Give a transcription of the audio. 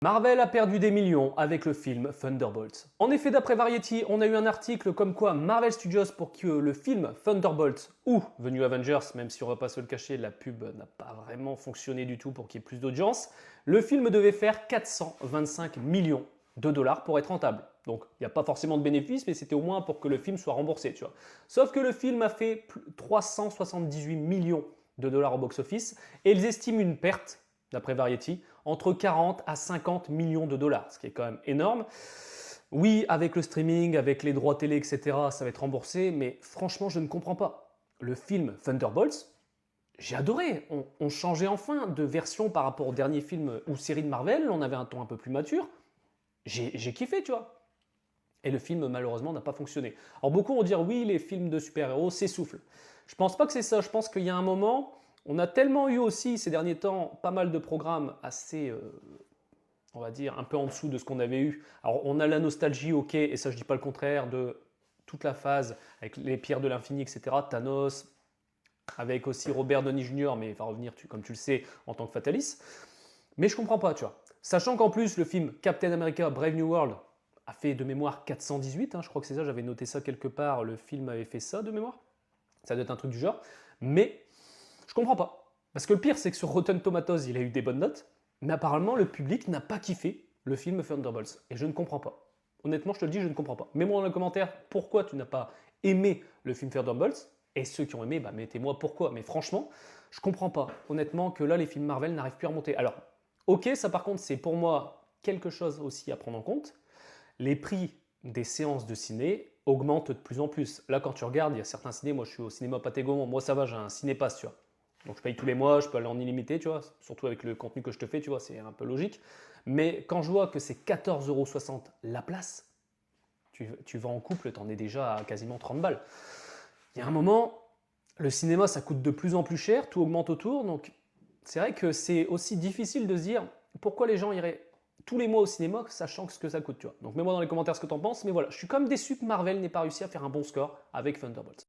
Marvel a perdu des millions avec le film Thunderbolts. En effet, d'après Variety, on a eu un article comme quoi Marvel Studios, pour que le film Thunderbolts ou The New Avengers, même si on va pas se le cacher, la pub n'a pas vraiment fonctionné du tout pour qu'il y ait plus d'audience, le film devait faire 425 millions de dollars pour être rentable. Donc il n'y a pas forcément de bénéfice, mais c'était au moins pour que le film soit remboursé, tu vois. Sauf que le film a fait 378 millions de dollars au box-office et ils estiment une perte, d'après Variety, entre 40 à 50 millions de dollars, ce qui est quand même énorme. Oui, avec le streaming, avec les droits télé, etc., ça va être remboursé, mais franchement, je ne comprends pas. Le film Thunderbolts, j'ai adoré. On changeait enfin de version par rapport au dernier film ou série de Marvel, on avait un ton un peu plus mature. J'ai kiffé, tu vois. Et le film, malheureusement, n'a pas fonctionné. Alors beaucoup vont dire, oui, les films de super-héros s'essoufflent. Je pense pas que c'est ça. Je pense qu'il y a un moment, on a tellement eu aussi ces derniers temps pas mal de programmes assez, on va dire, un peu en dessous de ce qu'on avait eu. Alors on a la nostalgie, ok, et ça je dis pas le contraire, de toute la phase avec les pierres de l'infini, etc. Thanos, avec aussi Robert Downey Jr., mais il va revenir, comme tu le sais, en tant que Fatalis. Mais je comprends pas, tu vois. Sachant qu'en plus, le film Captain America Brave New World a fait de mémoire 418, je crois que c'est ça, j'avais noté ça quelque part, le film avait fait ça de mémoire. Ça doit être un truc du genre. Mais je comprends pas. Parce que le pire, c'est que sur Rotten Tomatoes, il a eu des bonnes notes, mais apparemment, le public n'a pas kiffé le film Thunderbolts. Et je ne comprends pas. Honnêtement, je te le dis, je ne comprends pas. Mets-moi dans les commentaires pourquoi tu n'as pas aimé le film Thunderbolts. Et ceux qui ont aimé, bah, mettez-moi pourquoi. Mais franchement, je comprends pas, honnêtement, que là, les films Marvel n'arrivent plus à remonter. Alors, ok, ça par contre, c'est pour moi quelque chose aussi à prendre en compte. Les prix des séances de ciné augmentent de plus en plus. Là, quand tu regardes, il y a certains ciné, moi je suis au cinéma Pathé Gaumont, moi ça va, j'ai un cinépass, tu vois. Donc je paye tous les mois, je peux aller en illimité, tu vois, surtout avec le contenu que je te fais, tu vois, c'est un peu logique. Mais quand je vois que c'est 14,60 € la place, tu vas en couple, t'en es déjà à quasiment 30 balles. Il y a un moment, le cinéma ça coûte de plus en plus cher, tout augmente autour, donc c'est vrai que c'est aussi difficile de se dire pourquoi les gens iraient tous les mois au cinéma, sachant ce que ça coûte, tu vois. Donc mets-moi dans les commentaires ce que t'en penses, mais voilà, je suis comme déçu que Marvel n'ait pas réussi à faire un bon score avec Thunderbolts.